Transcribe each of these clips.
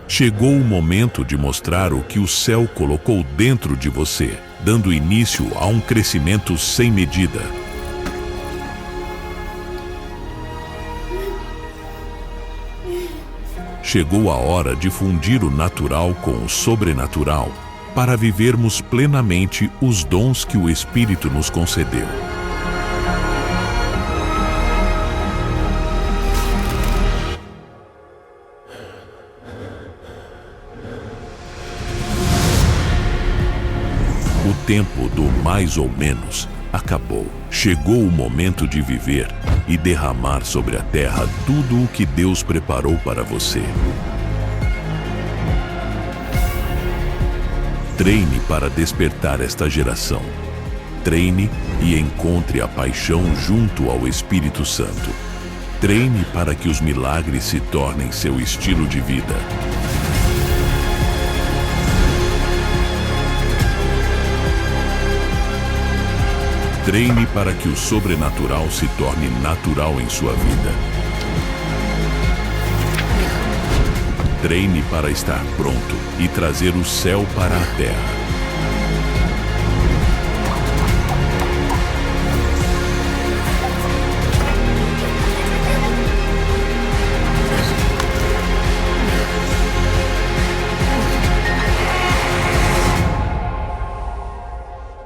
Chegou o momento de mostrar o que o céu colocou dentro de você, dando início a um crescimento sem medida. Chegou a hora de fundir o natural com o sobrenatural, para vivermos plenamente os dons que o Espírito nos concedeu. O tempo do mais ou menos acabou. Chegou o momento de viver e derramar sobre a terra tudo o que Deus preparou para você. Treine para despertar esta geração. Treine e encontre a paixão junto ao Espírito Santo. Treine para que os milagres se tornem seu estilo de vida. Treine para que o sobrenatural se torne natural em sua vida. Treine para estar pronto e trazer o céu para a terra.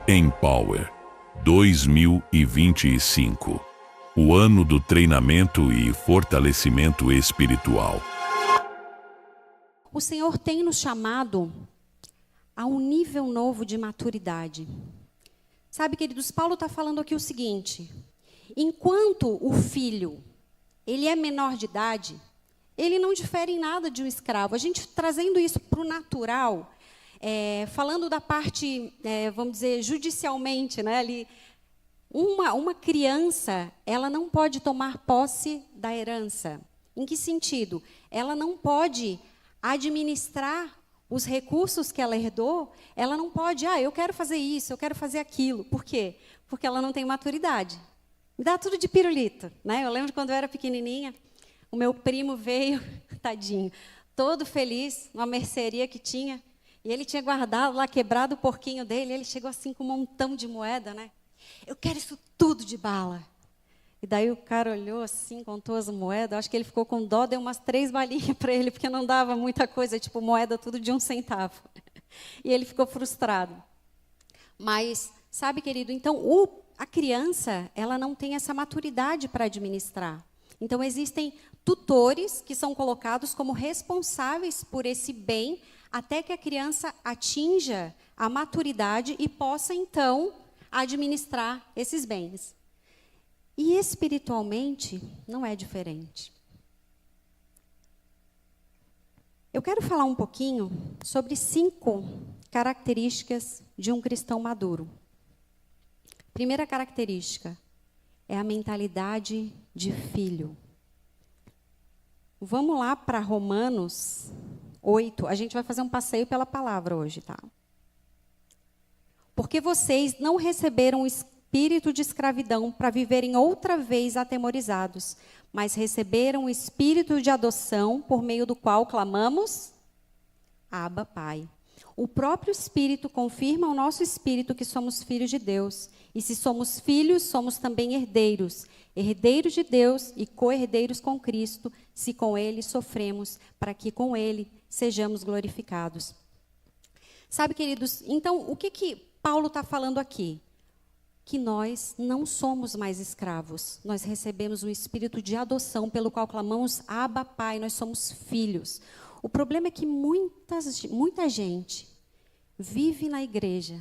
Empower 2025, o ano do treinamento e fortalecimento espiritual. O Senhor tem nos chamado a um nível novo de maturidade. Sabe, queridos, Paulo está falando aqui o seguinte: enquanto o filho, ele é menor de idade, ele não difere em nada de um escravo. A gente trazendo isso para o natural, falando da parte, vamos dizer, judicialmente, né, ali, uma criança, ela não pode tomar posse da herança. Em que sentido? Ela não pode administrar os recursos que ela herdou, ela não pode, eu quero fazer isso, eu quero fazer aquilo. Por quê? Porque ela não tem maturidade. Me dá tudo de pirulito, né? Eu lembro quando eu era pequenininha, o meu primo veio, tadinho, todo feliz, numa mercearia que tinha, e ele tinha guardado lá, quebrado o porquinho dele, ele chegou assim com um montão de moeda, né? Eu quero isso tudo de bala. E daí o cara olhou assim, contou as moedas, acho que ele ficou com dó, deu umas 3 balinhas para ele, porque não dava muita coisa, tipo moeda tudo de 1 centavo. E ele ficou frustrado. Mas, sabe, querido, então a criança, ela não tem essa maturidade para administrar. Então existem tutores que são colocados como responsáveis por esse bem, até que a criança atinja a maturidade e possa, então, administrar esses bens. E espiritualmente não é diferente. Eu quero falar um pouquinho sobre 5 características de um cristão maduro. Primeira característica é a mentalidade de filho. Vamos lá para Romanos 8. A gente vai fazer um passeio pela palavra hoje, tá? Porque vocês não receberam o espírito de escravidão para viverem outra vez atemorizados, mas receberam o espírito de adoção, por meio do qual clamamos, Abba, Pai. O próprio Espírito confirma ao nosso espírito que somos filhos de Deus. E se somos filhos, somos também herdeiros. Herdeiros de Deus e co-herdeiros com Cristo, se com Ele sofremos, para que com Ele sejamos glorificados. Sabe, queridos, então, o que Paulo está falando aqui? Que nós não somos mais escravos. Nós recebemos um espírito de adoção, pelo qual clamamos, Abba, Pai, nós somos filhos. O problema é que muita gente vive na igreja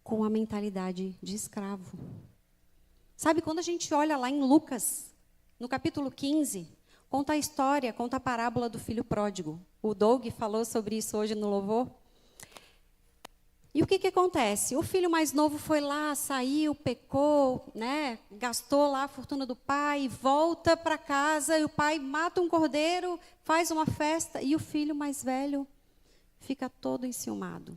com a mentalidade de escravo. Sabe, quando a gente olha lá em Lucas, no capítulo 15, conta a história, conta a parábola do filho pródigo. O Doug falou sobre isso hoje no louvor. E o que acontece? O filho mais novo foi lá, saiu, pecou, né? Gastou lá a fortuna do pai, volta para casa, e o pai mata um cordeiro, faz uma festa, e o filho mais velho fica todo enciumado.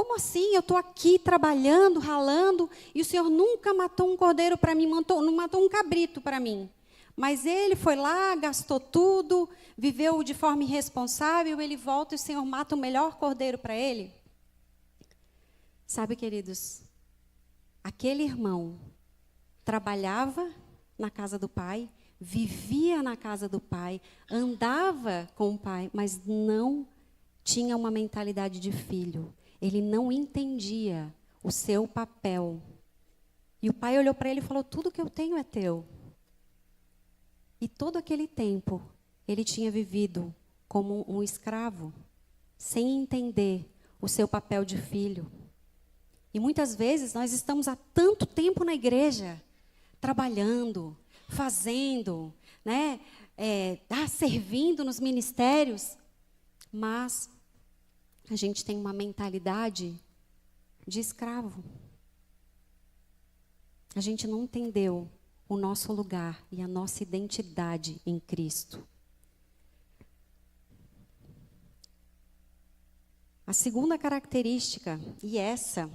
Como assim? Eu estou aqui trabalhando, ralando, e o Senhor nunca matou um cordeiro para mim, não matou um cabrito para mim. Mas ele foi lá, gastou tudo, viveu de forma irresponsável, ele volta e o Senhor mata o melhor cordeiro para ele. Sabe, queridos, aquele irmão trabalhava na casa do pai, vivia na casa do pai, andava com o pai, mas não tinha uma mentalidade de filho. Ele não entendia o seu papel. E o pai olhou para ele e falou: tudo que eu tenho é teu. E todo aquele tempo, ele tinha vivido como um escravo, sem entender o seu papel de filho. E muitas vezes nós estamos há tanto tempo na igreja, trabalhando, fazendo, né, servindo nos ministérios, mas a gente tem uma mentalidade de escravo. A gente não entendeu o nosso lugar e a nossa identidade em Cristo. A segunda característica, e essa,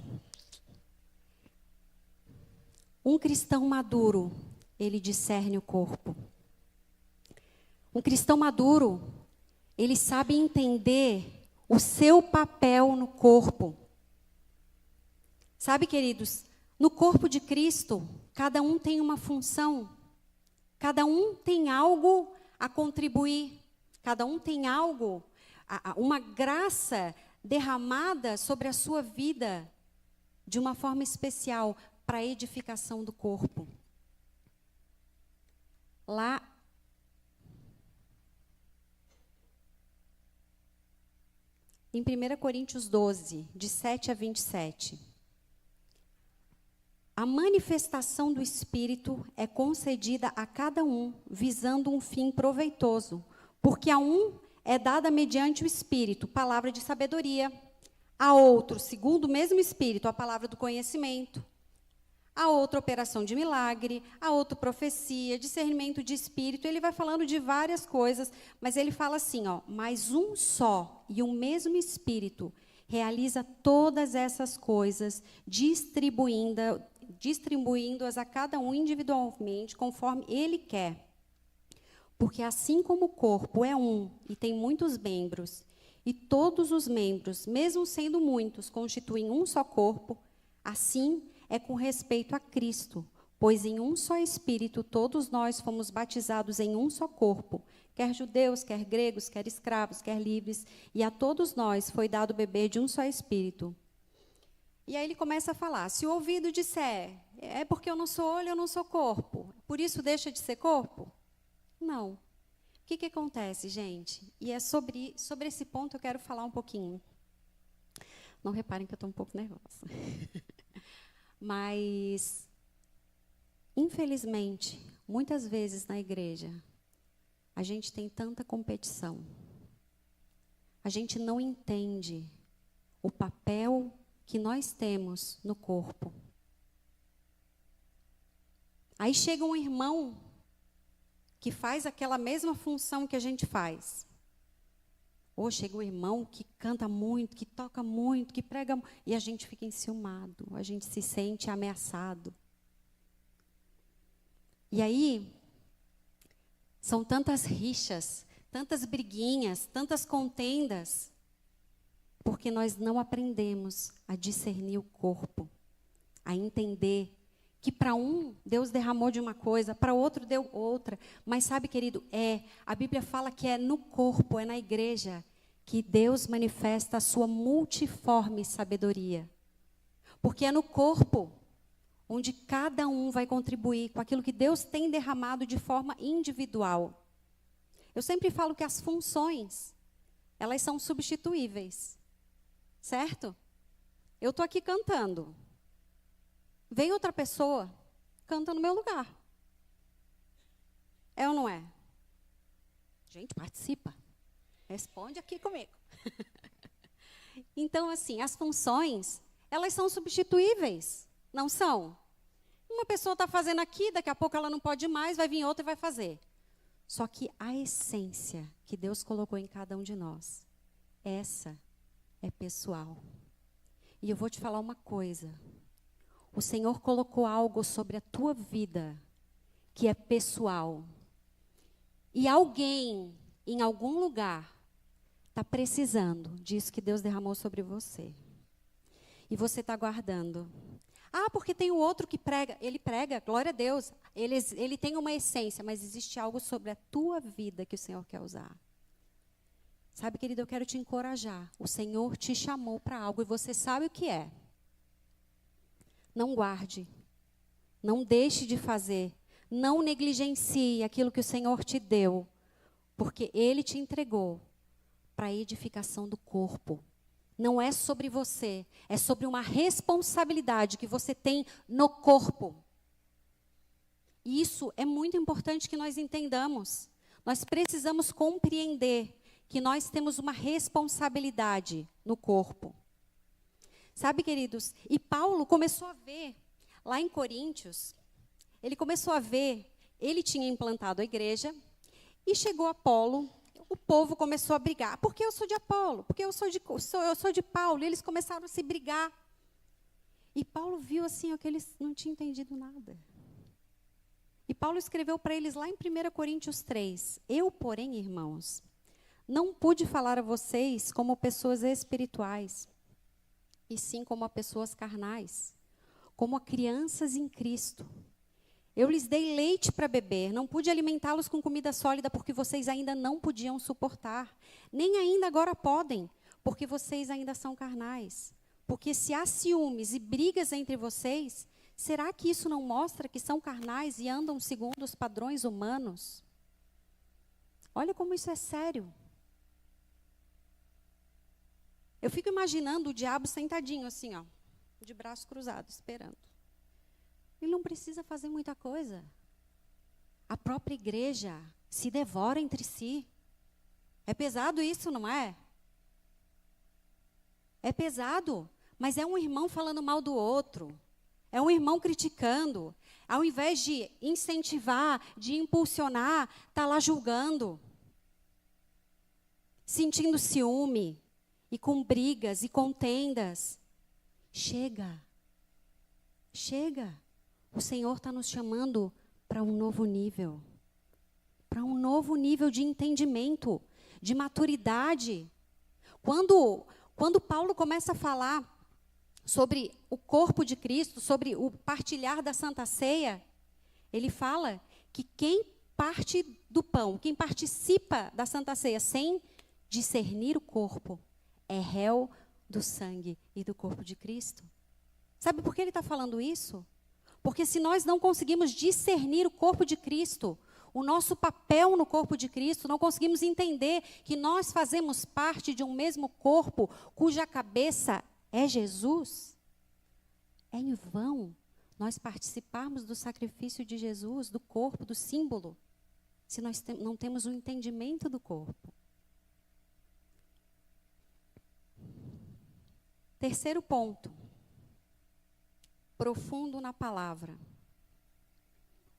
um cristão maduro, ele discerne o corpo. Um cristão maduro, ele sabe entender o seu papel no corpo. Sabe, queridos, no corpo de Cristo, cada um tem uma função, cada um tem algo a contribuir, cada um tem algo, uma graça derramada sobre a sua vida de uma forma especial para a edificação do corpo. Lá, em 1 Coríntios 12, de 7 a 27, a manifestação do Espírito é concedida a cada um, visando um fim proveitoso, porque a um é dada mediante o Espírito, palavra de sabedoria, a outro, segundo o mesmo Espírito, a palavra do conhecimento, a outra operação de milagre, a outra profecia, discernimento de espírito. Ele vai falando de várias coisas, mas ele fala assim, mas um só e o mesmo Espírito realiza todas essas coisas, distribuindo-as a cada um individualmente, conforme ele quer. Porque assim como o corpo é um e tem muitos membros, e todos os membros, mesmo sendo muitos, constituem um só corpo, assim é com respeito a Cristo, pois em um só Espírito todos nós fomos batizados em um só corpo, quer judeus, quer gregos, quer escravos, quer livres, e a todos nós foi dado beber de um só Espírito. E aí ele começa a falar, se o ouvido disser, é porque eu não sou olho, eu não sou corpo, por isso deixa de ser corpo? Não. O que acontece, gente? E é sobre esse ponto eu quero falar um pouquinho. Não reparem que eu estou um pouco nervosa. Mas, infelizmente, muitas vezes na igreja, a gente tem tanta competição. A gente não entende o papel que nós temos no corpo. Aí chega um irmão que faz aquela mesma função que a gente faz. Ou chega um irmão que canta muito, que toca muito, que prega, e a gente fica enciumado, a gente se sente ameaçado. E aí, são tantas rixas, tantas briguinhas, tantas contendas, porque nós não aprendemos a discernir o corpo, a entender que para um Deus derramou de uma coisa, para outro deu outra. Mas sabe, querido, a Bíblia fala que é no corpo, é na igreja, que Deus manifesta a sua multiforme sabedoria. Porque é no corpo onde cada um vai contribuir com aquilo que Deus tem derramado de forma individual. Eu sempre falo que as funções, elas são substituíveis. Certo? Eu estou aqui cantando. Vem outra pessoa, canta no meu lugar. É ou não é? Gente, participa. Responde aqui comigo. Então, assim, as funções, elas são substituíveis, não são? Uma pessoa está fazendo aqui, daqui a pouco ela não pode mais, vai vir outra e vai fazer. Só que a essência que Deus colocou em cada um de nós, essa é pessoal. E eu vou te falar uma coisa. O Senhor colocou algo sobre a tua vida que é pessoal. E alguém, em algum lugar, está precisando disso que Deus derramou sobre você. E você está guardando. Ah, porque tem o outro que prega. Ele prega, glória a Deus. Ele tem uma essência, mas existe algo sobre a tua vida que o Senhor quer usar. Sabe, querido, eu quero te encorajar. O Senhor te chamou para algo e você sabe o que é. Não guarde. Não deixe de fazer. Não negligencie aquilo que o Senhor te deu. Porque Ele te entregou para a edificação do corpo. Não é sobre você, é sobre uma responsabilidade que você tem no corpo. E isso é muito importante que nós entendamos. Nós precisamos compreender que nós temos uma responsabilidade no corpo. Sabe, queridos, e Paulo começou a ver, lá em Coríntios, ele tinha implantado a igreja, e chegou Apolo. O povo começou a brigar. Por que eu sou de Apolo? Porque eu sou de Paulo. E eles começaram a se brigar. E Paulo viu assim que eles não tinham entendido nada. E Paulo escreveu para eles lá em 1 Coríntios 3. Eu, porém, irmãos, não pude falar a vocês como pessoas espirituais, e sim como a pessoas carnais, como a crianças em Cristo. Eu lhes dei leite para beber, não pude alimentá-los com comida sólida, porque vocês ainda não podiam suportar. Nem ainda agora podem, porque vocês ainda são carnais. Porque se há ciúmes e brigas entre vocês, será que isso não mostra que são carnais e andam segundo os padrões humanos? Olha como isso é sério. Eu fico imaginando o diabo sentadinho assim, de braços cruzados, esperando. Ele não precisa fazer muita coisa. A própria igreja se devora entre si. É pesado isso, não é? É pesado, mas é um irmão falando mal do outro. É um irmão criticando. Ao invés de incentivar, de impulsionar, está lá julgando. Sentindo ciúme, e com brigas e contendas. Chega. Chega. O Senhor está nos chamando para um novo nível. Para um novo nível de entendimento, de maturidade. Quando Paulo começa a falar sobre o corpo de Cristo, sobre o partilhar da Santa Ceia, ele fala que quem parte do pão, quem participa da Santa Ceia sem discernir o corpo, é réu do sangue e do corpo de Cristo. Sabe por que ele está falando isso? Porque se nós não conseguimos discernir o corpo de Cristo, o nosso papel no corpo de Cristo, não conseguimos entender que nós fazemos parte de um mesmo corpo, cuja cabeça é Jesus, é em vão nós participarmos do sacrifício de Jesus, do corpo, do símbolo, se nós não temos o entendimento do corpo. Terceiro ponto. Profundo na palavra.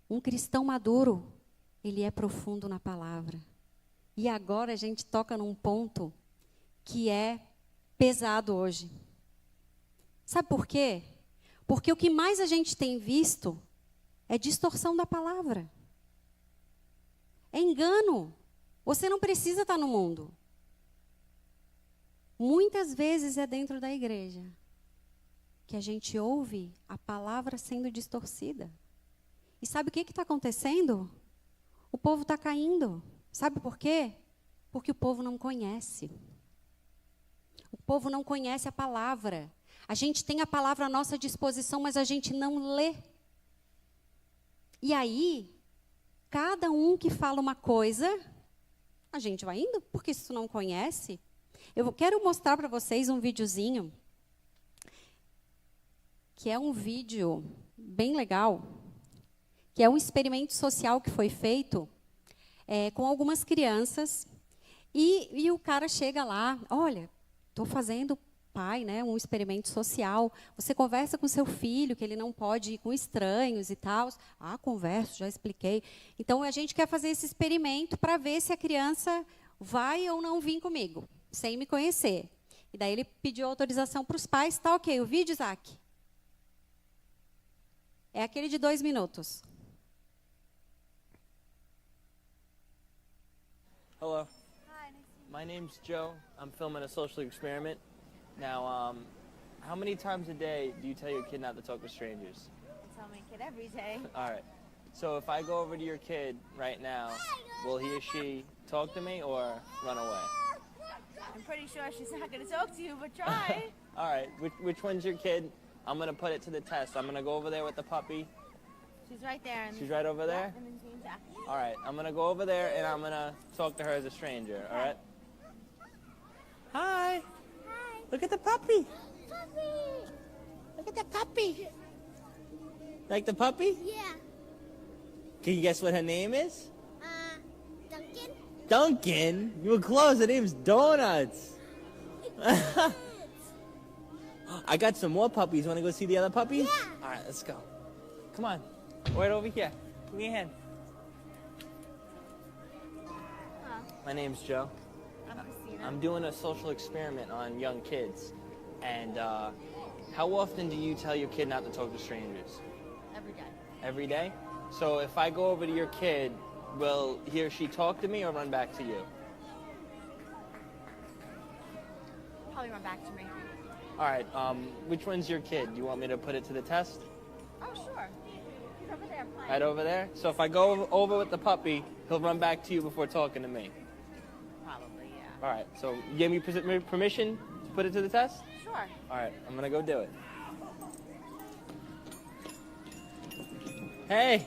Um cristão maduro, ele é profundo na palavra. E agora a gente toca num ponto que é pesado hoje. Sabe por quê? Porque o que mais a gente tem visto é distorção da palavra. É engano. Você não precisa estar no mundo. Muitas vezes é dentro da igreja que a gente ouve a palavra sendo distorcida. E sabe o que está acontecendo? O povo está caindo. Sabe por quê? Porque o povo não conhece. O povo não conhece a palavra. A gente tem a palavra à nossa disposição, mas a gente não lê. E aí, cada um que fala uma coisa, a gente vai indo, porque se tu não conhece. Eu quero mostrar para vocês um videozinho, que é um vídeo bem legal, que é um experimento social que foi feito com algumas crianças, e o cara chega lá, olha, estou fazendo, pai, né, um experimento social, você conversa com seu filho, que ele não pode ir com estranhos e tal. Ah, converso, já expliquei. Então, a gente quer fazer esse experimento para ver se a criança vai ou não vir comigo, sem me conhecer. E daí ele pediu autorização para os pais. Tá ok, o vídeo, Isaac? É aquele de 2 minutos. Hello. Hi. My name's Joe. I'm filming a social experiment. Now, how many times a day do you tell your kid not to talk to strangers? I tell my kid every day. All right. So if I go over to your kid right now, will he or she talk to me or run away? I'm pretty sure she's not going to talk to you, but try. All right. Which one's your kid? I'm going to put it to the test. I'm going to go over there with the puppy. She's right there. She's right over there? Yeah, in between Zach. All right. I'm going to go over there and I'm going to talk to her as a stranger. All right? Hi. Hi. Look at the puppy. Puppy. Look at the puppy. Like the puppy? Yeah. Can you guess what her name is? Duncan? Duncan? You were close. Her name's Donuts. I got some more puppies. Want to go see the other puppies? Yeah. All right, let's go. Come on. Right over here. Give me a hand. Huh. My name's Joe. I'm Christina. I'm doing a social experiment on young kids. And how often do you tell your kid not to talk to strangers? Every day. Every day? So if I go over to your kid, will he or she talk to me or run back to you? Probably run back to me. All right, which one's your kid? Do you want me to put it to the test? Oh, sure. He's over there playing. Right over there? So if I go over with the puppy, he'll run back to you before talking to me. Probably, yeah. All right, so you gave me permission to put it to the test? Sure. All right, I'm gonna go do it. Hey,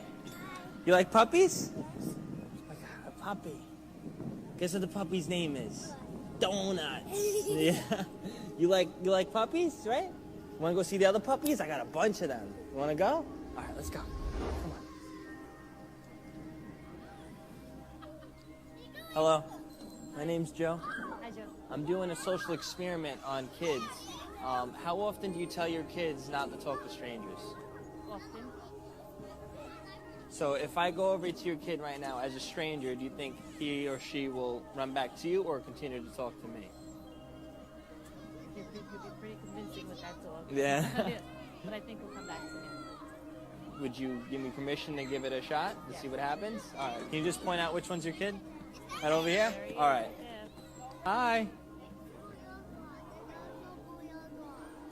you like puppies? I got a puppy. Guess what the puppy's name is? Donuts. Yeah. You like puppies, right? Want to go see the other puppies? I got a bunch of them. You want to go? All right, let's go. Come on. Hello. My name's Joe. Hi, Joe. I'm doing a social experiment on kids. How often do you tell your kids not to talk to strangers? Austin. So if I go over to your kid right now as a stranger, do you think he or she will run back to you or continue to talk to me? You'd be pretty convincing with that dog. Yeah. But I think we'll come back to him. Would you give me permission to give it a shot to Yeah. see what happens? All right. Can you just point out which one's your kid? Right over here? There he All is. right. Yeah. Hi.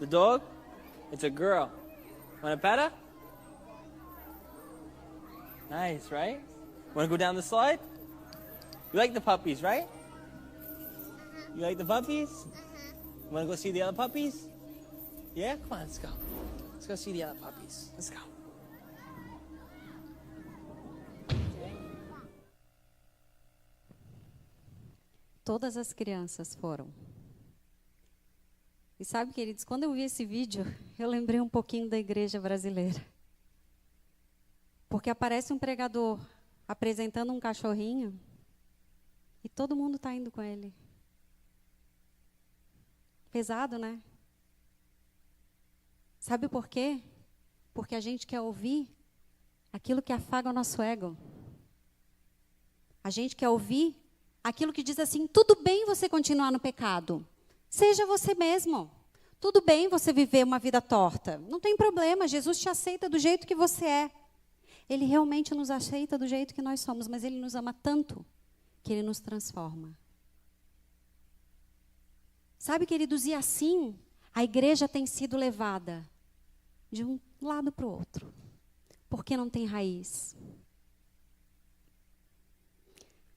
The dog? It's a girl. Want to pet her? Nice, right? Want to go down the slide? You like the puppies, right? You like the puppies? Want to go see the other puppies? Yeah? Come on, let's go. Let's go see the other puppies. Let's go. Todas as crianças foram. E sabe, queridos, quando eu vi esse vídeo, eu lembrei um pouquinho da igreja brasileira. Porque aparece um pregador apresentando um cachorrinho e todo mundo está indo com ele. Pesado, né? Sabe por quê? Porque a gente quer ouvir aquilo que afaga o nosso ego. A gente quer ouvir aquilo que diz assim, tudo bem você continuar no pecado. Seja você mesmo. Tudo bem você viver uma vida torta. Não tem problema, Jesus te aceita do jeito que você é. Ele realmente nos aceita do jeito que nós somos, mas Ele nos ama tanto que Ele nos transforma. Sabe, queridos, e assim a igreja tem sido levada de um lado para o outro, porque não tem raiz.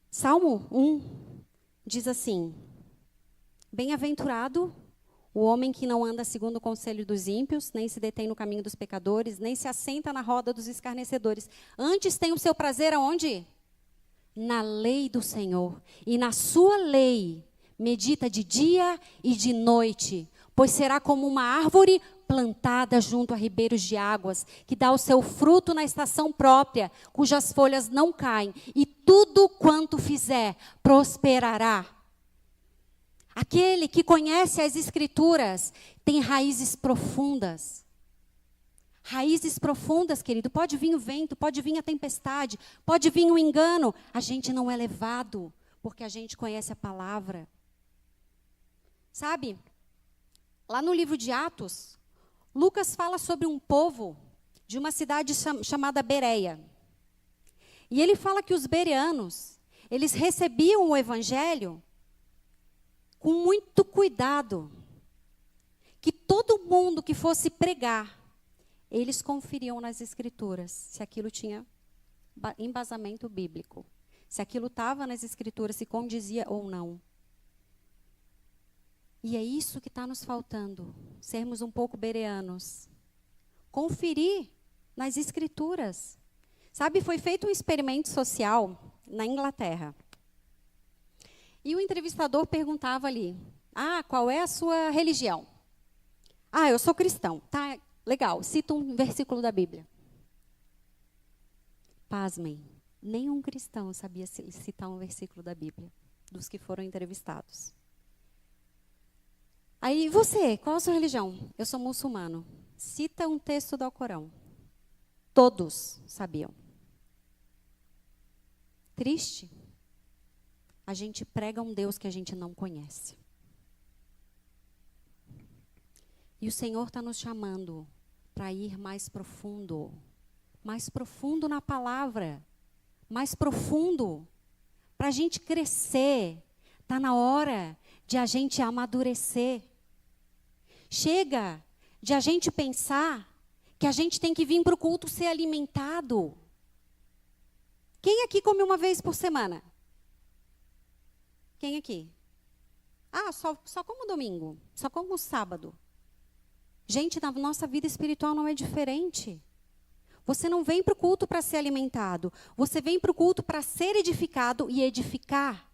Salmo 1 diz assim, bem-aventurado o homem que não anda segundo o conselho dos ímpios, nem se detém no caminho dos pecadores, nem se assenta na roda dos escarnecedores. Antes tem o seu prazer aonde? Na lei do Senhor. E na sua lei medita de dia e de noite, pois será como uma árvore plantada junto a ribeiros de águas, que dá o seu fruto na estação própria, cujas folhas não caem, e tudo quanto fizer prosperará. Aquele que conhece as Escrituras tem raízes profundas. Raízes profundas, querido. Pode vir o vento, pode vir a tempestade, pode vir o engano. A gente não é levado, porque a gente conhece a palavra. Sabe? Lá no livro de Atos, Lucas fala sobre um povo de uma cidade chamada Bereia. E ele fala que os bereanos, eles recebiam o evangelho com muito cuidado. Que todo mundo que fosse pregar, eles conferiam nas escrituras se aquilo tinha embasamento bíblico. Se aquilo estava nas escrituras, se condizia ou não. E é isso que está nos faltando, sermos um pouco bereanos. Conferir nas escrituras. Sabe, foi feito um experimento social na Inglaterra. E o entrevistador perguntava ali, qual é a sua religião? Eu sou cristão. Tá, legal, cita um versículo da Bíblia. Pasmem, nenhum cristão sabia citar um versículo da Bíblia, dos que foram entrevistados. Aí, você, qual a sua religião? Eu sou muçulmano. Cita um texto do Alcorão. Todos sabiam. Triste. A gente prega um Deus que a gente não conhece. E o Senhor está nos chamando para ir mais profundo na palavra, mais profundo, para a gente crescer. Está na hora de a gente amadurecer. Chega de a gente pensar que a gente tem que vir para o culto ser alimentado. Quem aqui come uma vez por semana? Quem aqui? Só como domingo, só como sábado. Gente, na nossa vida espiritual não é diferente. Você não vem para o culto para ser alimentado. Você vem para o culto para ser edificado e edificar.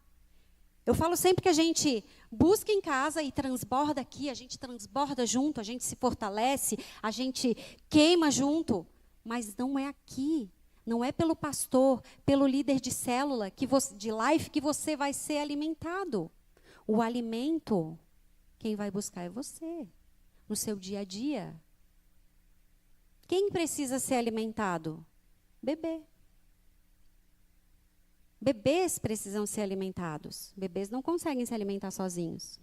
Eu falo sempre que a gente busca em casa e transborda aqui, a gente transborda junto, a gente se fortalece, a gente queima junto. Mas não é aqui, não é pelo pastor, pelo líder de célula, de life, que você vai ser alimentado. O alimento, quem vai buscar é você, no seu dia a dia. Quem precisa ser alimentado? Bebê. Bebês precisam ser alimentados. Bebês não conseguem se alimentar sozinhos.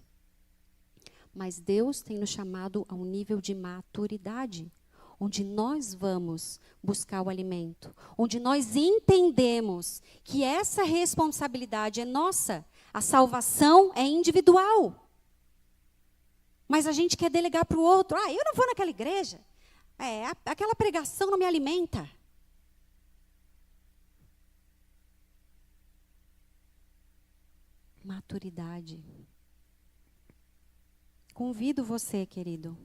Mas Deus tem nos chamado a um nível de maturidade, onde nós vamos buscar o alimento, onde nós entendemos que essa responsabilidade é nossa, a salvação é individual. Mas a gente quer delegar para o outro. Eu não vou naquela igreja. Aquela pregação não me alimenta. Maturidade. Convido você, querido,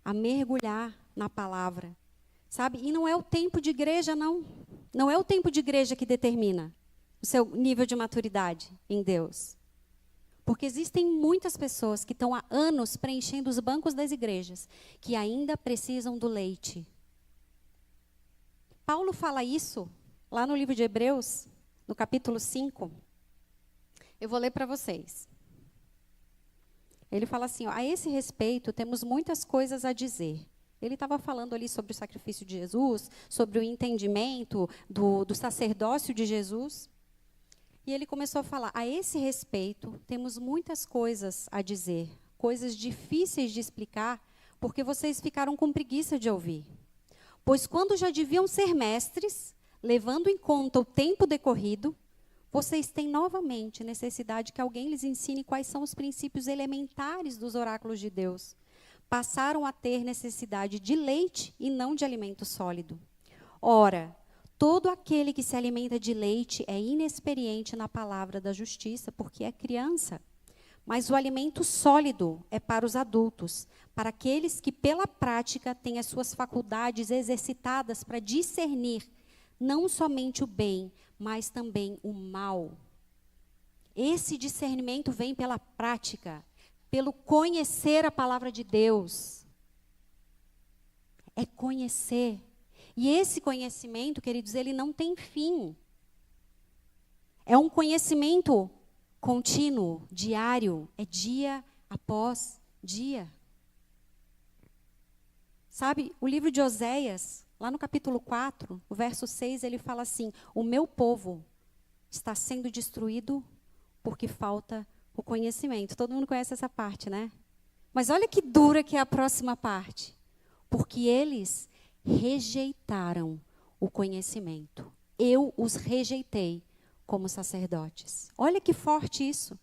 a mergulhar na palavra, sabe? E não é o tempo de igreja, não. Não é o tempo de igreja que determina o seu nível de maturidade em Deus. Porque existem muitas pessoas que estão há anos preenchendo os bancos das igrejas, que ainda precisam do leite. Paulo fala isso lá no livro de Hebreus, no capítulo 5. Eu vou ler para vocês. Ele fala assim, a esse respeito temos muitas coisas a dizer. Ele estava falando ali sobre o sacrifício de Jesus, sobre o entendimento do sacerdócio de Jesus. E ele começou a falar, a esse respeito temos muitas coisas a dizer, coisas difíceis de explicar, porque vocês ficaram com preguiça de ouvir. Pois quando já deviam ser mestres, levando em conta o tempo decorrido, vocês têm novamente necessidade que alguém lhes ensine quais são os princípios elementares dos oráculos de Deus. Passaram a ter necessidade de leite e não de alimento sólido. Ora, todo aquele que se alimenta de leite é inexperiente na palavra da justiça, porque é criança. Mas o alimento sólido é para os adultos, para aqueles que, pela prática, têm as suas faculdades exercitadas para discernir não somente o bem, mas também o mal. Esse discernimento vem pela prática, pelo conhecer a palavra de Deus. É conhecer. E esse conhecimento, queridos, ele não tem fim. É um conhecimento contínuo, diário, é dia após dia. Sabe, o livro de Oséias, lá no capítulo 4, o verso 6, ele fala assim, o meu povo está sendo destruído porque falta o conhecimento. Todo mundo conhece essa parte, né? Mas olha que dura que é a próxima parte. Porque eles rejeitaram o conhecimento. Eu os rejeitei como sacerdotes. Olha que forte isso.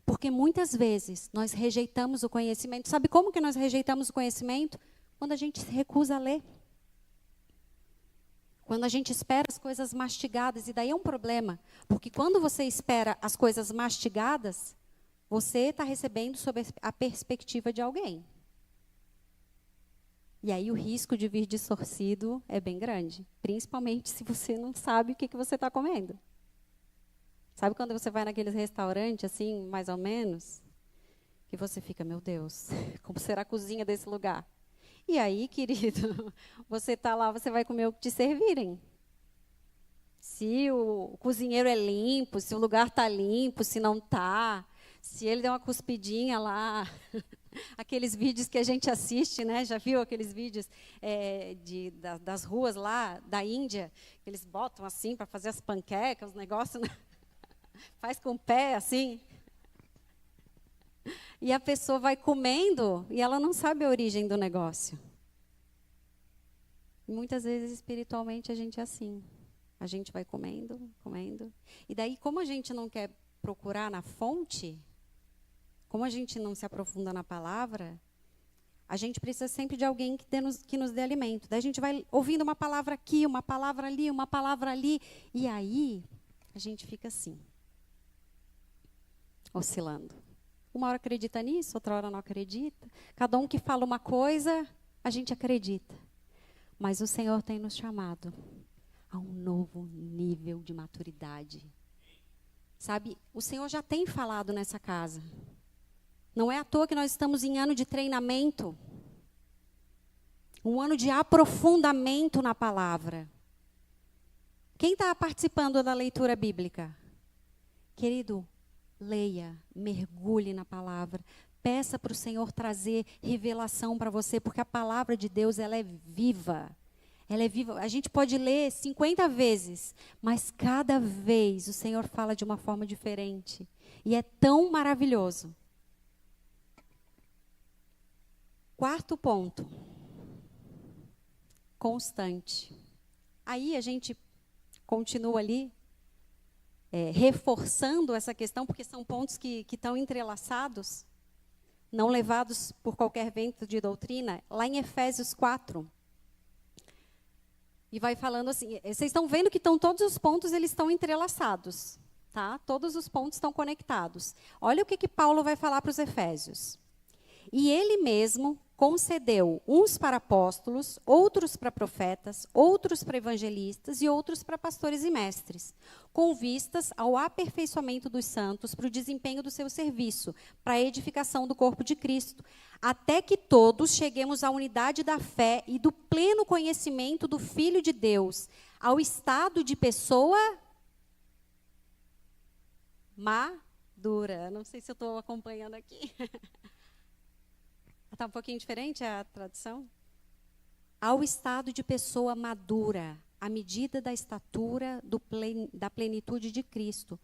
Porque muitas vezes nós rejeitamos o conhecimento. Sabe como que nós rejeitamos o conhecimento? Quando a gente se recusa a ler. Quando a gente espera as coisas mastigadas. E daí é um problema. Porque quando você espera as coisas mastigadas, você está recebendo sob a perspectiva de alguém. E aí o risco de vir distorcido é bem grande. Principalmente se você não sabe o que você está comendo. Sabe quando você vai naqueles restaurantes, assim, mais ou menos? Que você fica, meu Deus, como será a cozinha desse lugar? E aí, querido, você está lá, você vai comer o que te servirem. Se o cozinheiro é limpo, se o lugar está limpo, se não está, se ele deu uma cuspidinha lá, aqueles vídeos que a gente assiste, né? Já viu aqueles vídeos das ruas lá da Índia, que eles botam assim para fazer as panquecas, os negócios, né? Faz com o pé, assim. E a pessoa vai comendo e ela não sabe a origem do negócio. E muitas vezes, espiritualmente, a gente é assim. A gente vai comendo, comendo. E daí, como a gente não quer procurar na fonte, como a gente não se aprofunda na palavra, a gente precisa sempre de alguém que nos dê alimento. Daí a gente vai ouvindo uma palavra aqui, uma palavra ali, uma palavra ali. E aí, a gente fica assim. Oscilando. Uma hora acredita nisso, outra hora não acredita. Cada um que fala uma coisa, a gente acredita. Mas o Senhor tem nos chamado a um novo nível de maturidade. Sabe, o Senhor já tem falado nessa casa. Não é à toa que nós estamos em ano de treinamento. Um ano de aprofundamento na palavra. Quem está participando da leitura bíblica? Querido, leia, mergulhe na palavra, peça para o Senhor trazer revelação para você, porque a palavra de Deus, ela é viva. Ela é viva. A gente pode ler 50 vezes, mas cada vez o Senhor fala de uma forma diferente. E é tão maravilhoso. Quarto ponto. Constante. Aí a gente continua ali, reforçando essa questão, porque são pontos que estão entrelaçados, não levados por qualquer vento de doutrina, lá em Efésios 4. E vai falando assim, vocês estão vendo que todos os pontos eles estão entrelaçados, tá? Todos os pontos estão conectados. Olha o que Paulo vai falar para os Efésios. E ele mesmo concedeu uns para apóstolos, outros para profetas, outros para evangelistas e outros para pastores e mestres, com vistas ao aperfeiçoamento dos santos, para o desempenho do seu serviço, para a edificação do corpo de Cristo, até que todos cheguemos à unidade da fé e do pleno conhecimento do Filho de Deus, ao estado de pessoa madura. Não sei se eu estou acompanhando aqui. Está um pouquinho diferente a tradução? Ao estado de pessoa madura, à medida da estatura da plenitude de Cristo,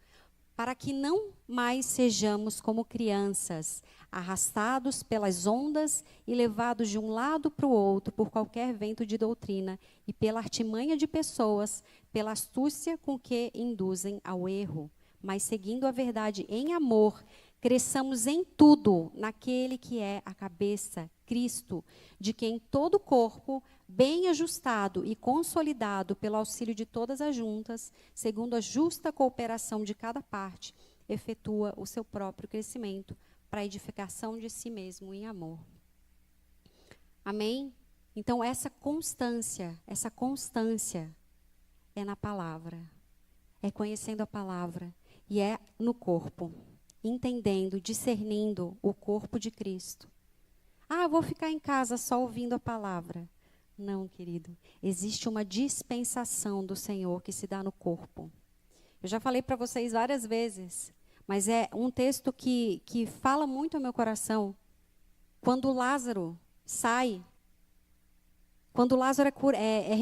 para que não mais sejamos como crianças, arrastados pelas ondas e levados de um lado para o outro por qualquer vento de doutrina e pela artimanha de pessoas, pela astúcia com que induzem ao erro, mas seguindo a verdade em amor, cresçamos em tudo naquele que é a cabeça, Cristo, de quem todo o corpo, bem ajustado e consolidado pelo auxílio de todas as juntas, segundo a justa cooperação de cada parte, efetua o seu próprio crescimento para a edificação de si mesmo em amor. Amém? Então, essa constância é na palavra, é conhecendo a palavra e é no corpo. Entendendo, discernindo o corpo de Cristo. Eu vou ficar em casa só ouvindo a palavra. Não, querido. Existe uma dispensação do Senhor que se dá no corpo. Eu já falei para vocês várias vezes, mas é um texto que fala muito ao meu coração. Quando Lázaro sai, quando Lázaro é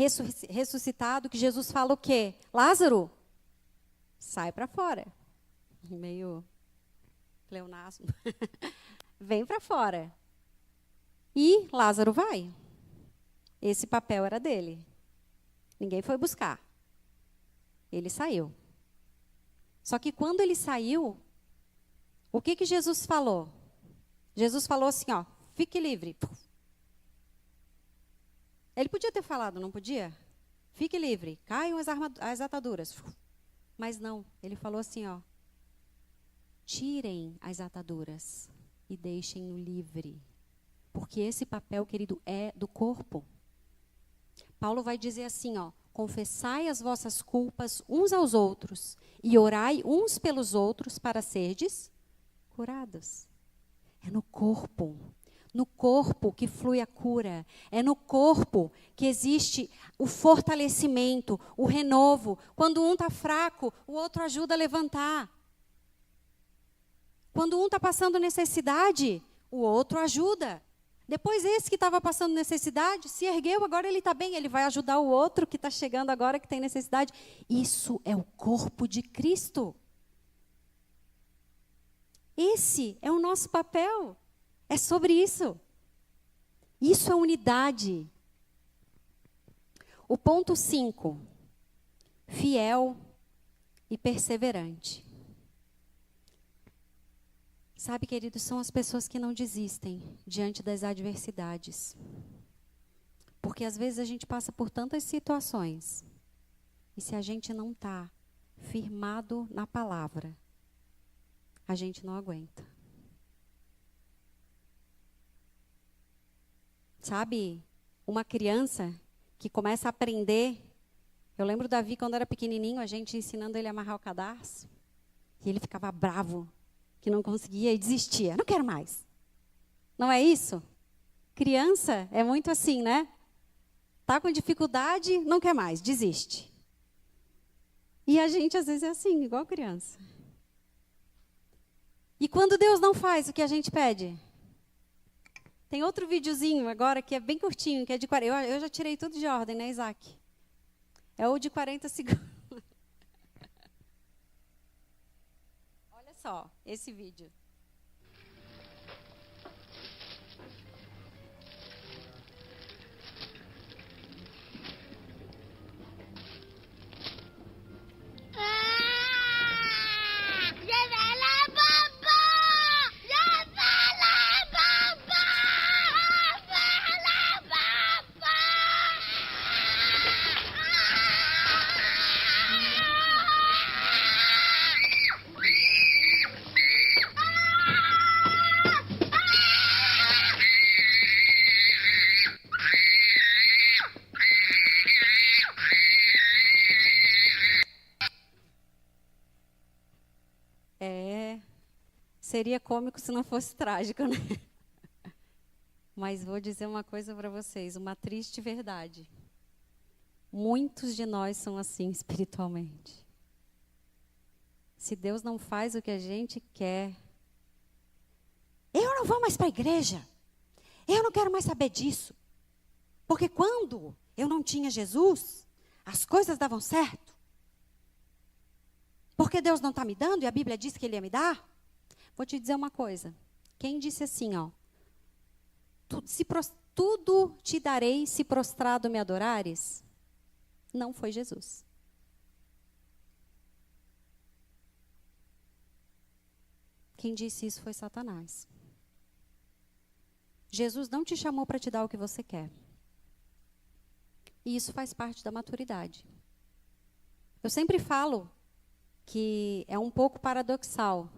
ressuscitado, que Jesus fala o quê? Lázaro, sai para fora. Meio pleonasmo. Vem para fora. E Lázaro vai. Esse papel era dele. Ninguém foi buscar. Ele saiu. Só que quando ele saiu, o que Jesus falou? Jesus falou assim, ó, fique livre. Ele podia ter falado, não podia? Fique livre, caiam as ataduras. Mas não, ele falou assim, ó, tirem as ataduras e deixem-no livre. Porque esse papel, querido, é do corpo. Paulo vai dizer assim, ó, confessai as vossas culpas uns aos outros e orai uns pelos outros para serdes curados. É no corpo. No corpo que flui a cura. É no corpo que existe o fortalecimento, o renovo. Quando um está fraco, o outro ajuda a levantar. Quando um está passando necessidade, o outro ajuda. Depois esse que estava passando necessidade, se ergueu, agora ele está bem, ele vai ajudar o outro que está chegando agora, que tem necessidade. Isso é o corpo de Cristo. Esse é o nosso papel. É sobre isso. Isso é unidade. O ponto 5. Fiel e perseverante. Sabe, queridos, são as pessoas que não desistem diante das adversidades. Porque às vezes a gente passa por tantas situações. E se a gente não está firmado na palavra, a gente não aguenta. Sabe, uma criança que começa a aprender. Eu lembro do Davi, quando era pequenininho, a gente ensinando ele a amarrar o cadarço. E ele ficava bravo, que não conseguia e desistia. Não quero mais. Não é isso? Criança é muito assim, né? Tá com dificuldade, não quer mais, desiste. E a gente, às vezes, é assim, igual criança. E quando Deus não faz o que a gente pede? Tem outro videozinho agora que é bem curtinho, que é de 40. Eu já tirei tudo de ordem, né, Isaac? É o de 40 segundos. Olha só, esse vídeo. Seria cômico se não fosse trágico, né? Mas vou dizer uma coisa para vocês, uma triste verdade. Muitos de nós são assim espiritualmente. Se Deus não faz o que a gente quer, eu não vou mais para a igreja. Eu não quero mais saber disso. Porque quando eu não tinha Jesus, as coisas davam certo. Porque Deus não está me dando e a Bíblia disse que Ele ia me dar. Vou te dizer uma coisa. Quem disse assim, ó, tudo te darei se prostrado me adorares, não foi Jesus. Quem disse isso foi Satanás. Jesus não te chamou para te dar o que você quer. E isso faz parte da maturidade. Eu sempre falo que é um pouco paradoxal,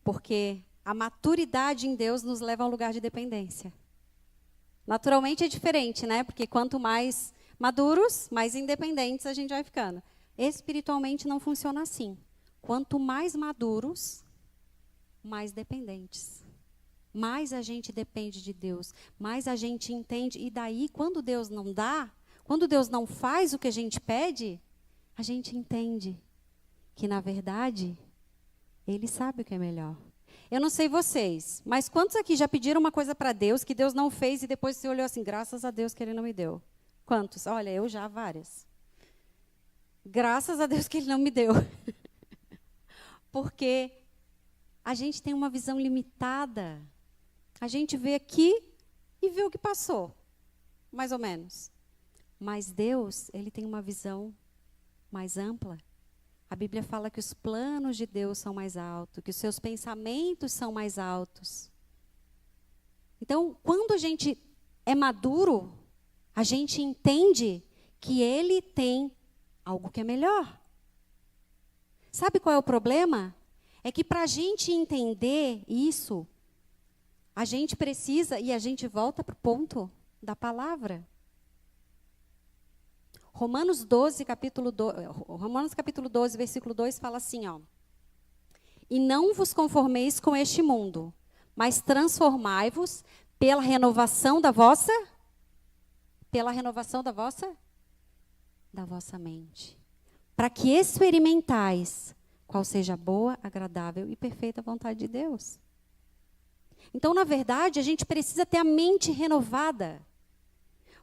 porque a maturidade em Deus nos leva a um lugar de dependência. Naturalmente é diferente, né? Porque quanto mais maduros, mais independentes a gente vai ficando. Espiritualmente não funciona assim. Quanto mais maduros, mais dependentes. Mais a gente depende de Deus, mais a gente entende. E daí, quando Deus não dá, quando Deus não faz o que a gente pede, a gente entende que, na verdade, Ele sabe o que é melhor. Eu não sei vocês, mas quantos aqui já pediram uma coisa para Deus que Deus não fez e depois você olhou assim, graças a Deus que Ele não me deu? Quantos? Olha, eu já, várias. Graças a Deus que Ele não me deu. Porque a gente tem uma visão limitada. A gente vê aqui e vê o que passou, mais ou menos. Mas Deus, ele tem uma visão mais ampla. A Bíblia fala que os planos de Deus são mais altos, que os seus pensamentos são mais altos. Então, quando a gente é maduro, a gente entende que ele tem algo que é melhor. Sabe qual é o problema? É que para a gente entender isso, a gente precisa, e a gente volta para o ponto da palavra. Romanos capítulo 12, versículo 2 fala assim, ó. E não vos conformeis com este mundo, mas transformai-vos pela renovação da vossa mente, para que experimentais qual seja a boa, agradável e perfeita vontade de Deus. Então, na verdade, a gente precisa ter a mente renovada.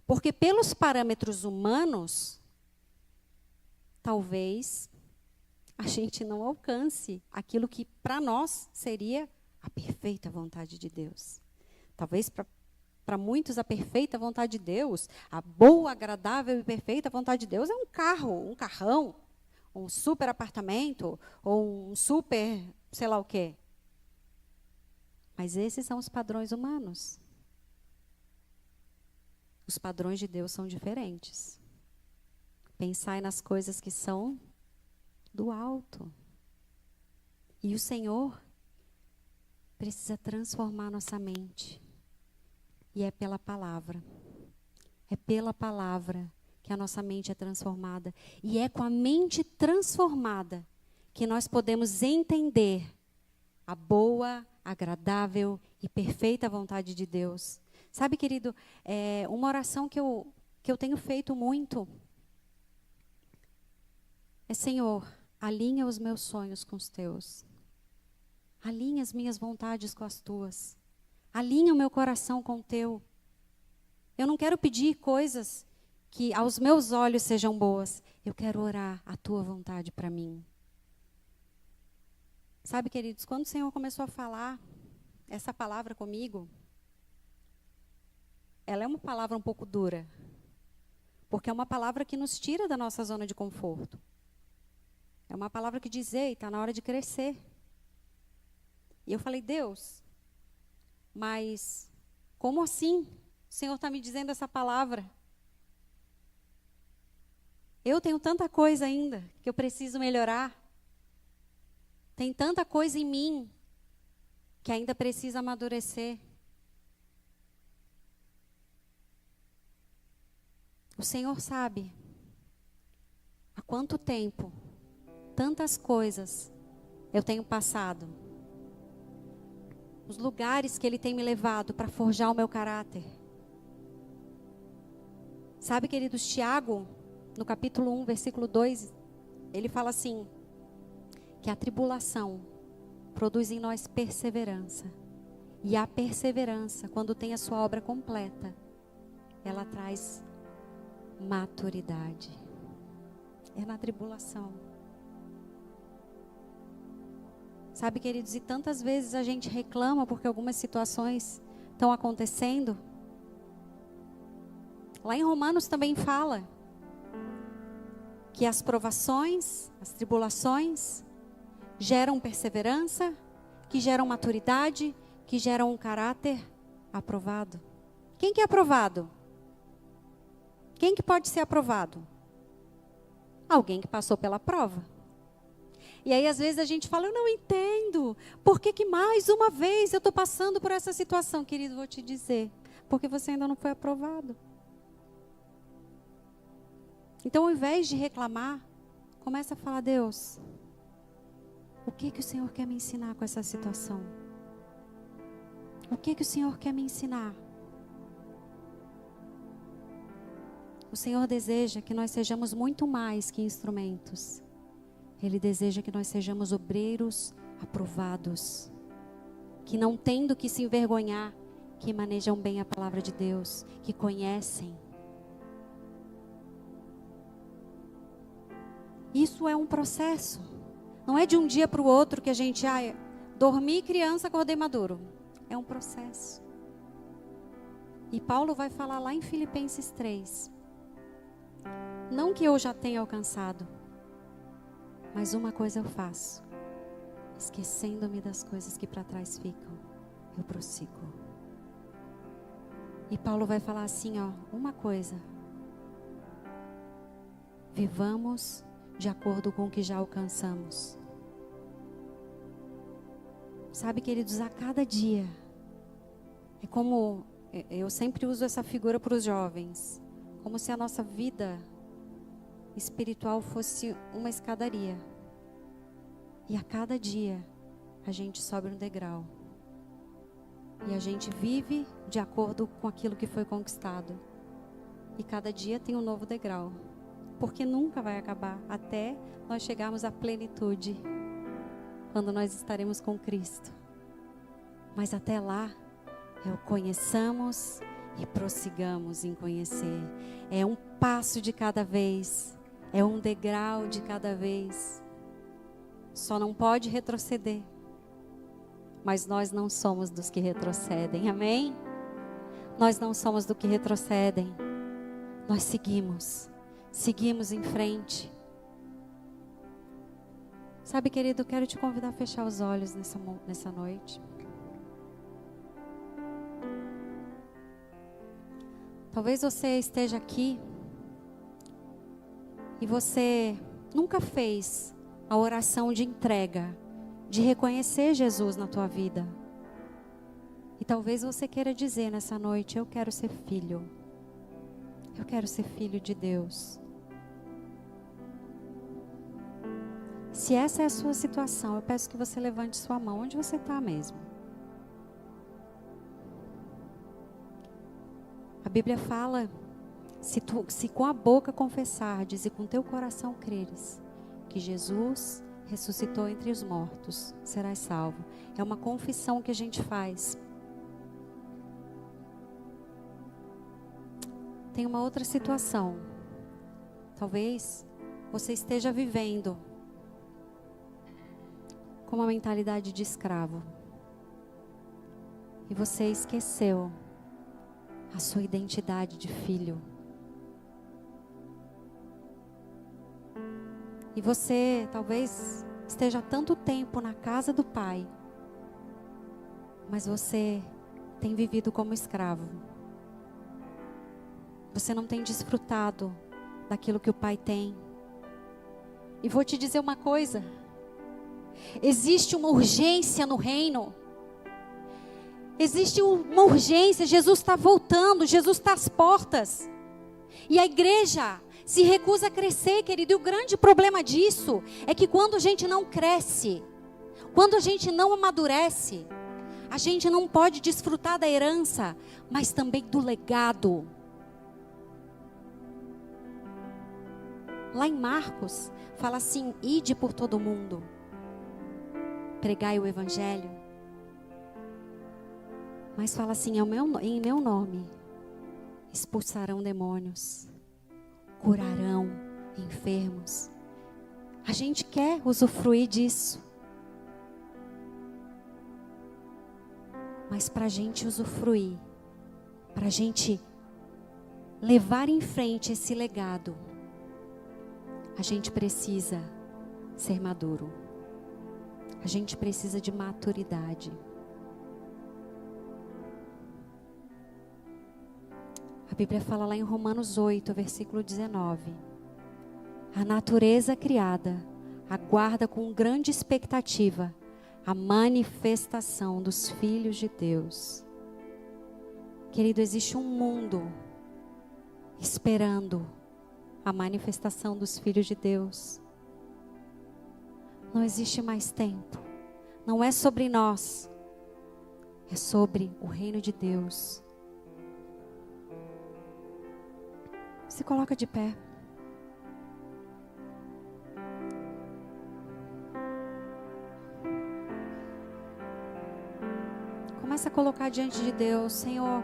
Porque pelos parâmetros humanos, talvez a gente não alcance aquilo que para nós seria a perfeita vontade de Deus. Talvez para muitos a perfeita vontade de Deus, a boa, agradável e perfeita vontade de Deus é um carro, um carrão, um super apartamento ou um super sei lá o quê. Mas esses são os padrões humanos. Os padrões de Deus são diferentes. Pensai nas coisas que são do alto. E o Senhor precisa transformar nossa mente. E é pela palavra. É pela palavra que a nossa mente é transformada. E é com a mente transformada que nós podemos entender a boa, agradável e perfeita vontade de Deus. Sabe, querido, uma oração que eu tenho feito muito é: Senhor, alinha os meus sonhos com os teus. Alinha as minhas vontades com as tuas. Alinha o meu coração com o teu. Eu não quero pedir coisas que aos meus olhos sejam boas. Eu quero orar a tua vontade para mim. Sabe, queridos, quando o Senhor começou a falar essa palavra comigo, ela é uma palavra um pouco dura, porque é uma palavra que nos tira da nossa zona de conforto. É uma palavra que diz: ei, está na hora de crescer. E eu falei: Deus, mas como assim o Senhor está me dizendo essa palavra? Eu tenho tanta coisa ainda que eu preciso melhorar. Tem tanta coisa em mim que ainda precisa amadurecer. O Senhor sabe há quanto tempo, tantas coisas eu tenho passado. Os lugares que Ele tem me levado para forjar o meu caráter. Sabe, queridos, Tiago, no capítulo 1, versículo 2, ele fala assim, que a tribulação produz em nós perseverança. E a perseverança, quando tem a sua obra completa, ela traz maturidade. É na tribulação. Sabe, queridos, e tantas vezes a gente reclama porque algumas situações estão acontecendo. Lá em Romanos também fala que as provações, as tribulações geram perseverança, que geram maturidade, que geram um caráter aprovado. Quem que é aprovado? Quem que pode ser aprovado? Alguém que passou pela prova. E aí, às vezes, a gente fala: eu não entendo. Por que mais uma vez eu estou passando por essa situação? Querido, vou te dizer. Porque você ainda não foi aprovado. Então, ao invés de reclamar, começa a falar: Deus, o que o Senhor quer me ensinar com essa situação? O que o Senhor quer me ensinar? O Senhor deseja que nós sejamos muito mais que instrumentos. Ele deseja que nós sejamos obreiros aprovados, que não tendo que se envergonhar, que manejam bem a palavra de Deus, que conhecem. Isso é um processo. Não é de um dia para o outro que a gente, dormi criança, acordei maduro. É um processo. E Paulo vai falar lá em Filipenses 3. Não que eu já tenha alcançado, mas uma coisa eu faço. Esquecendo-me das coisas que para trás ficam, eu prossigo. E Paulo vai falar assim, ó, uma coisa. Vivamos de acordo com o que já alcançamos. Sabe, queridos, a cada dia, é como, eu sempre uso essa figura para os jovens, como se a nossa vida espiritual fosse uma escadaria. E a cada dia, a gente sobe um degrau. E a gente vive de acordo com aquilo que foi conquistado. E cada dia tem um novo degrau. Porque nunca vai acabar até nós chegarmos à plenitude, quando nós estaremos com Cristo. Mas até lá, é o conheçamos e prossigamos em conhecer. É um passo de cada vez, é um degrau de cada vez. Só não pode retroceder. Mas nós não somos dos que retrocedem, amém? Nós não somos dos que retrocedem. Nós seguimos em frente. Sabe, querido, eu quero te convidar a fechar os olhos nessa noite. Talvez você esteja aqui e você nunca fez a oração de entrega, de reconhecer Jesus na tua vida. E talvez você queira dizer nessa noite, eu quero ser filho. Eu quero ser filho de Deus. Se essa é a sua situação, eu peço que você levante sua mão, onde você está mesmo. A Bíblia fala, se com a boca confessares e com teu coração creres, que Jesus ressuscitou entre os mortos, serás salvo. É uma confissão que a gente faz. Tem uma outra situação. Talvez você esteja vivendo com uma mentalidade de escravo. E você esqueceu a sua identidade de filho. E você talvez esteja há tanto tempo na casa do Pai, mas você tem vivido como escravo. Você não tem desfrutado daquilo que o Pai tem. E vou te dizer uma coisa. Existe uma urgência no reino. Existe uma urgência. Jesus está voltando. Jesus está às portas. E a igreja se recusa a crescer, querido. E o grande problema disso é que quando a gente não cresce, quando a gente não amadurece, a gente não pode desfrutar da herança, mas também do legado. Lá em Marcos, fala assim, ide por todo mundo, pregai o evangelho. Mas fala assim, em meu nome, expulsarão demônios, curarão enfermos. A gente quer usufruir disso. Mas para a gente usufruir, para a gente levar em frente esse legado, a gente precisa ser maduro. A gente precisa de maturidade. A Bíblia fala lá em Romanos 8, versículo 19. A natureza criada aguarda com grande expectativa a manifestação dos filhos de Deus. Querido, existe um mundo esperando a manifestação dos filhos de Deus. Não existe mais tempo. Não é sobre nós. É sobre o reino de Deus. Se coloca de pé. Começa a colocar diante de Deus, Senhor,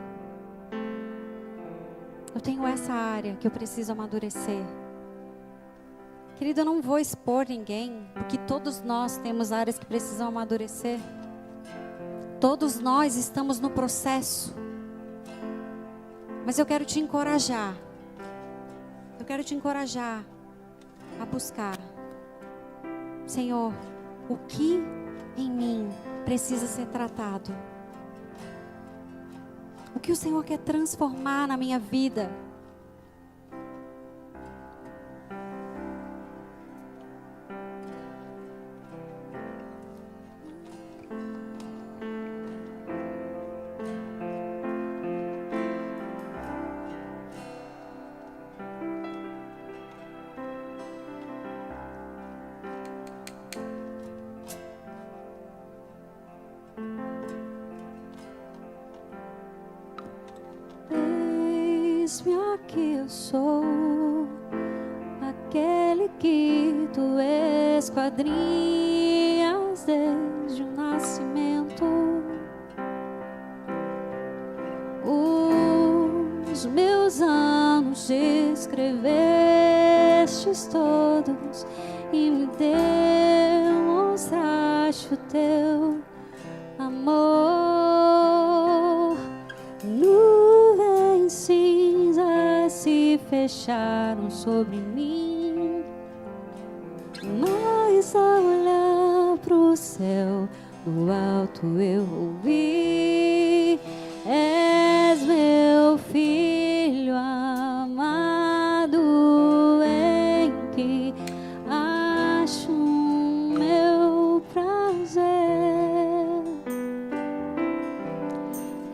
eu tenho essa área que eu preciso amadurecer. Querido, eu não vou expor ninguém, porque todos nós temos áreas que precisam amadurecer. Todos nós estamos no processo. Mas eu quero te encorajar. Eu quero te encorajar a buscar. Senhor, o que em mim precisa ser tratado? O que o Senhor quer transformar na minha vida? Eis-me aqui, eu sou aquele que tu esquadrinhas desde o nascimento. Os meus anos escrevestes todos e me demonstraste o teu amor. Nuvens cinzas se fecharam sobre mim, mas ao olhar pro céu, do alto eu ouvi: és meu filho amado, em que acho meu prazer.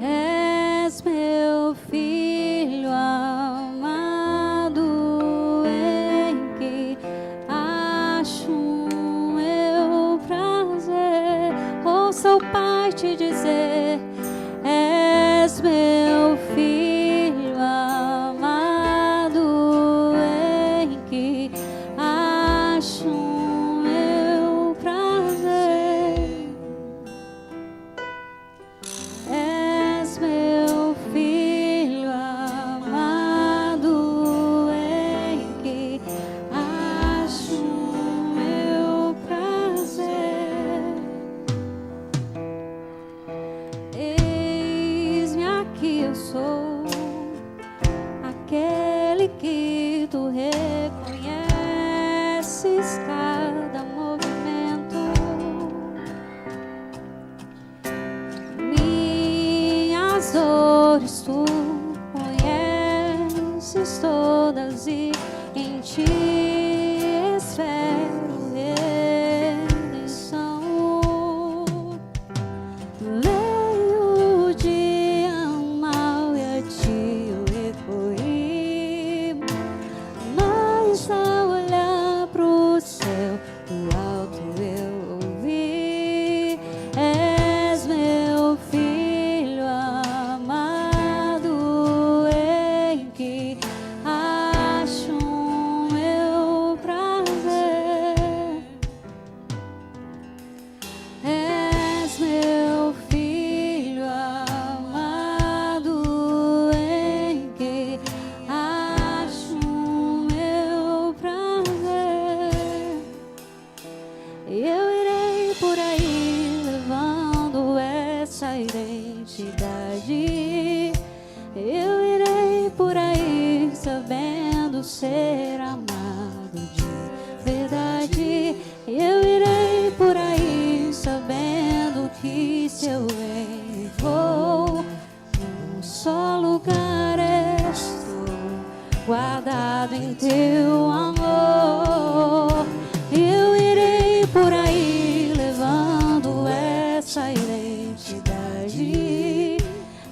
És meu filho amado, em que acho meu prazer. Ouça o Pai te dizer: és meu filho amado, em que acho meu prazer. És meu filho amado, em que acho meu prazer. Eis-me aqui, eu sou aquele que tu reconheces cada movimento. Minhas dores tu conheces todas e em ti espero redenção. Veio o dia mau e a ti eu recorri, mas ao olhar pro céu, do alto eu ouvi: és meu filho amado, em que acho meu prazer. És meu filho amado, em que acho meu prazer. Eu irei por aí levando essa identidade. Eu irei por aí sabendo ser amado de verdade. Eu irei por aí sabendo que se eu venho e vou, num só lugar estou, guardado em teu amor. Eu irei por aí levando essa identidade.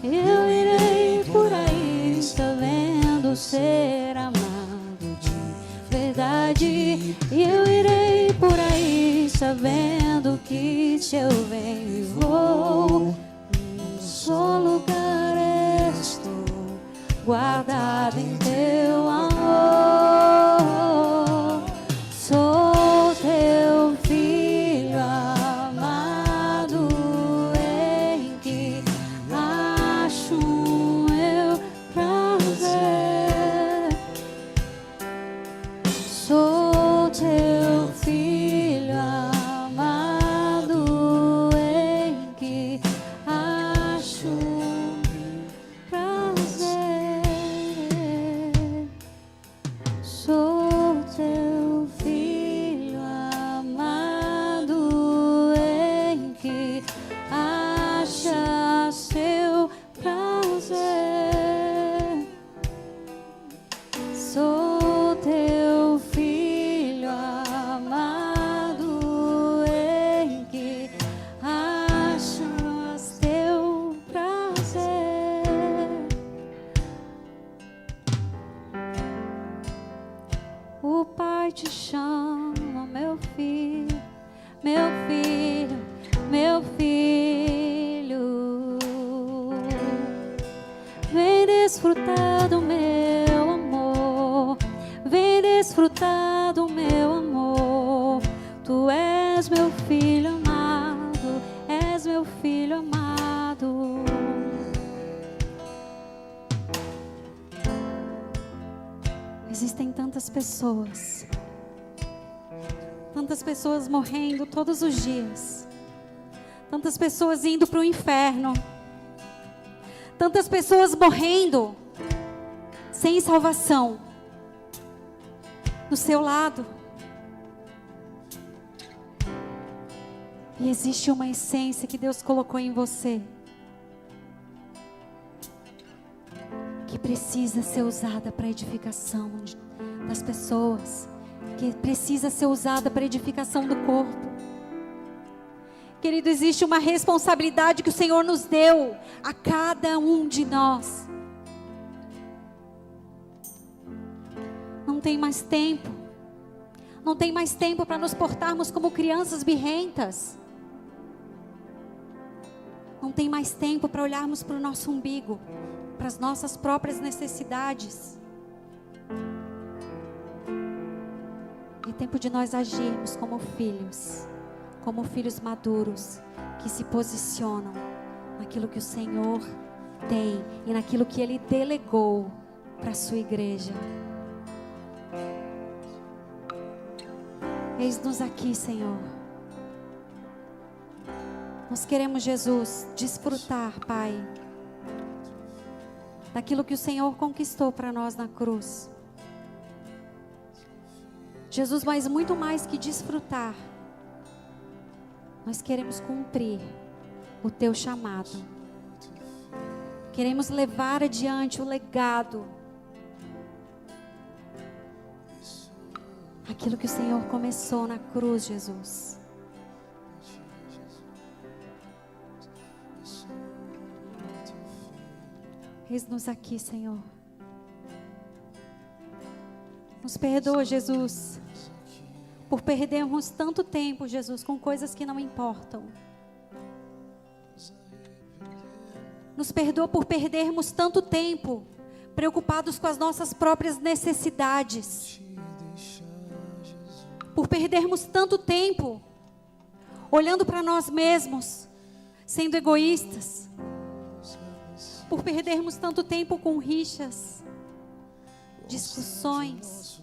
Eu irei por aí sabendo ser amado de verdade. Eu irei por aí sabendo que se eu venho e vou, num só lugar estou, guardado em teu amor. Sou teu filho amado, em que acho meu prazer. Sou teu filho amado, em que desfrutar do meu amor, vem desfrutar do meu amor. Tu és meu filho amado, és meu filho amado. Existem tantas pessoas morrendo todos os dias, tantas pessoas indo para o inferno, tantas pessoas morrendo sem salvação do seu lado. E existe uma essência que Deus colocou em você, que precisa ser usada para a edificação das pessoas, que precisa ser usada para a edificação do corpo. Querido, existe uma responsabilidade que o Senhor nos deu a cada um de nós. Não tem mais tempo. Não tem mais tempo para nos portarmos como crianças birrentas. Não tem mais tempo para olharmos para o nosso umbigo, para as nossas próprias necessidades. É tempo de nós agirmos como filhos maduros, que se posicionam naquilo que o Senhor tem e naquilo que Ele delegou para a sua igreja. Eis-nos aqui, Senhor. Nós queremos, Jesus, desfrutar, Pai, daquilo que o Senhor conquistou para nós na cruz. Jesus, mas muito mais que desfrutar, nós queremos cumprir o Teu chamado. Queremos levar adiante o legado, aquilo que o Senhor começou na cruz, Jesus. Eis-nos aqui, Senhor. Nos perdoa, Jesus, por perdermos tanto tempo, Jesus, com coisas que não importam. Nos perdoa por perdermos tanto tempo preocupados com as nossas próprias necessidades. Por perdermos tanto tempo olhando para nós mesmos, sendo egoístas. Por perdermos tanto tempo com rixas, discussões.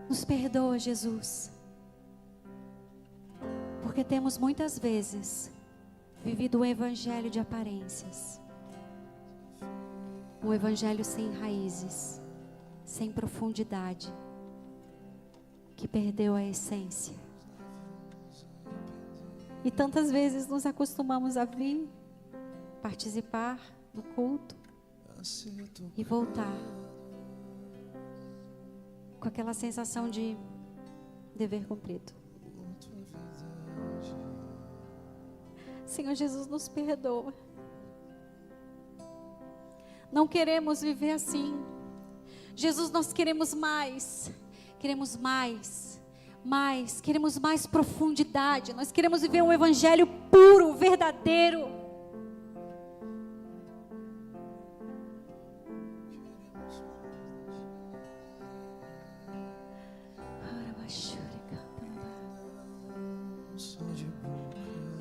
Nos perdoa, Jesus, porque temos muitas vezes vivido um evangelho de aparências, um evangelho sem raízes, sem profundidade, que perdeu a essência. E tantas vezes nos acostumamos a vir, participar do culto e voltar com aquela sensação de dever cumprido. Senhor Jesus, nos perdoa. Não queremos viver assim. Jesus, nós queremos mais. Queremos mais. Queremos mais profundidade. Nós queremos viver um evangelho puro, verdadeiro.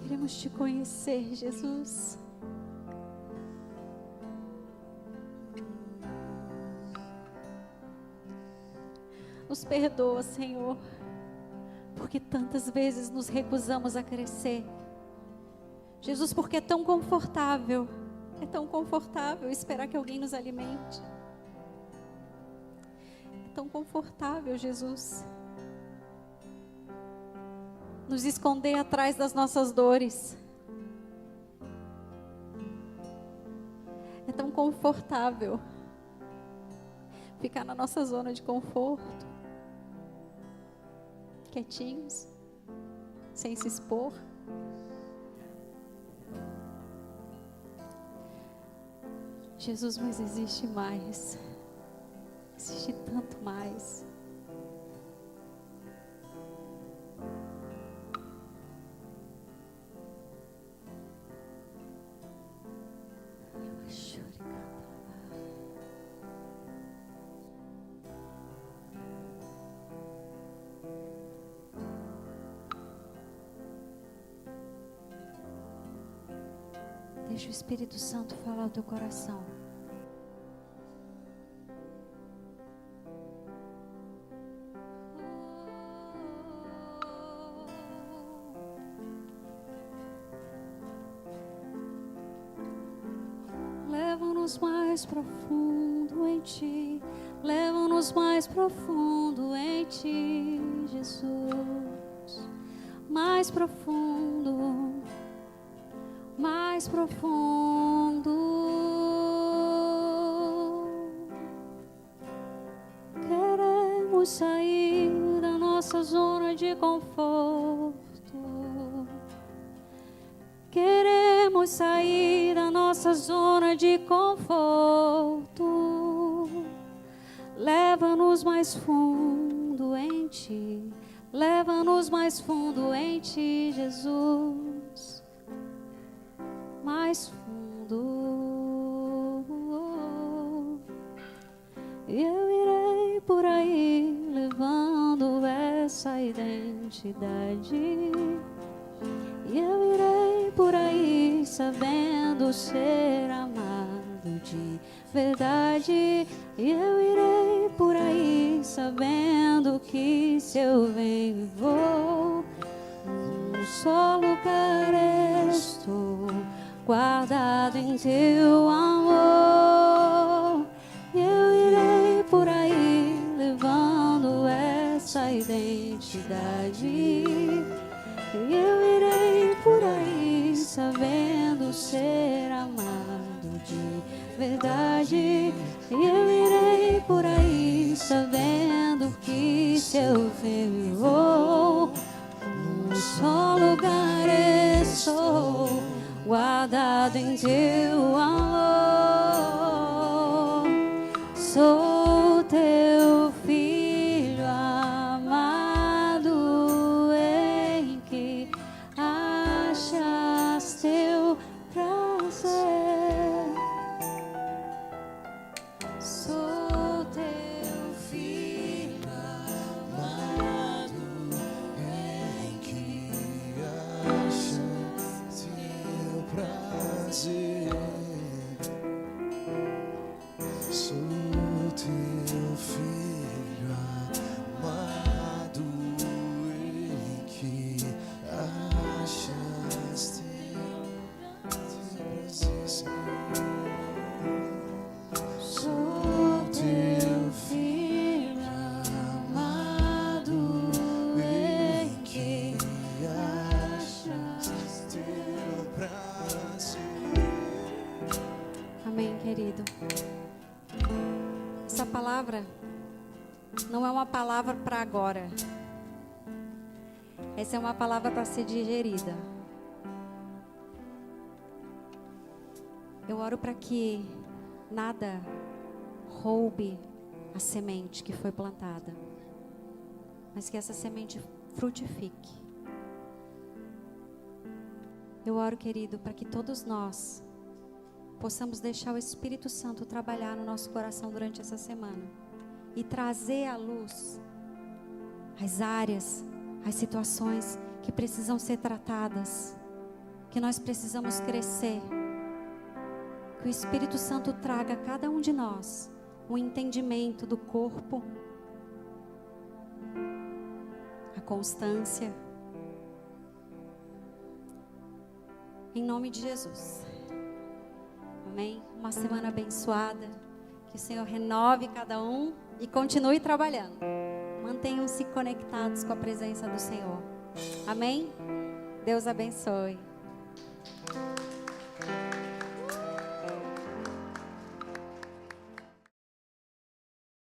Queremos te conhecer, Jesus. Nos perdoa, Senhor, porque tantas vezes nos recusamos a crescer. Jesus, porque é tão confortável esperar que alguém nos alimente. É tão confortável, Jesus, nos esconder atrás das nossas dores. É tão confortável ficar na nossa zona de conforto, quietinhos, sem se expor. Jesus, mas existe mais. Existe tanto mais. Deixa o Espírito Santo falar o teu coração. Leva-nos mais profundo em Ti. Leva-nos mais profundo em Ti, Jesus. Mais profundo, mais profundo. Queremos sair da nossa zona de conforto. Queremos sair da nossa zona de conforto. Leva-nos mais fundo em Ti. Leva-nos mais fundo em Ti, Jesus. Mais fundo. Eu irei por aí levando essa identidade. Eu irei por aí sabendo ser amado de verdade. Eu irei por aí sabendo que se eu venho e vou, num só lugar estou, guardado em Teu amor. Eu irei por aí levando essa identidade. Eu irei por aí sabendo ser amado de verdade. Eu irei por aí sabendo que se eu venho e vou, num só lugar estou, guardado em Teu amor. Sou Teu filho amado, em que achas Teu prazer. Sou Teu filho amado, em que achas Teu prazer. Sou Teu filho amado, em que achas Teu prazer. sou Teu filho amado, em que achas Teu prazer. Amém, querido. Essa palavra não é uma palavra para agora. Essa é uma palavra para ser digerida. Eu oro para que nada roube a semente que foi plantada, mas que essa semente frutifique. Eu oro, querido, para que todos nós possamos deixar o Espírito Santo trabalhar no nosso coração durante essa semana e trazer à luz as áreas, as situações que precisam ser tratadas, que nós precisamos crescer. Que o Espírito Santo traga a cada um de nós um entendimento do corpo, a constância. Em nome de Jesus. Amém? Uma semana abençoada. Que o Senhor renove cada um e continue trabalhando. Mantenham-se conectados com a presença do Senhor. Amém? Deus abençoe.